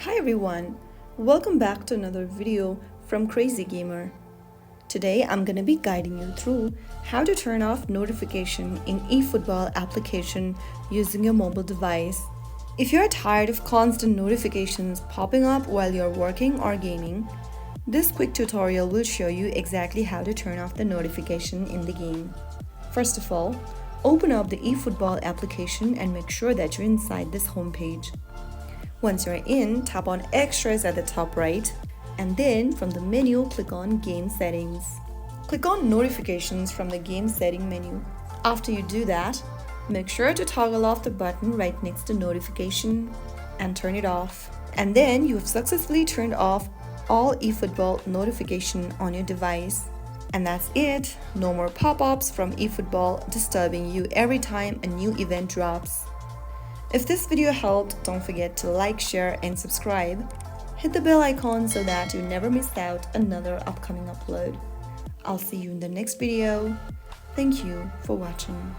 Hi everyone, welcome back to another video from Crazy Gamer. Today I'm gonna be guiding you through how to turn off notification in eFootball application using your mobile device. If you're tired of constant notifications popping up while you're working or gaming, this quick tutorial will show you exactly how to turn off the notification in the game. First of all, open up the eFootball application and make sure that you're inside this homepage. Once you're in, tap on Extras at the top right, and then from the menu, click on Game Settings. Click on Notifications from the Game Setting menu. After you do that, make sure to toggle off the button right next to Notification and turn it off. And then you have successfully turned off all eFootball notification on your device. And that's it. No more pop-ups from eFootball disturbing you every time a new event drops. If this video helped, don't forget to like, share, and subscribe. Hit the bell icon so that you never miss out another upcoming upload. I'll see you in the next video. Thank you for watching.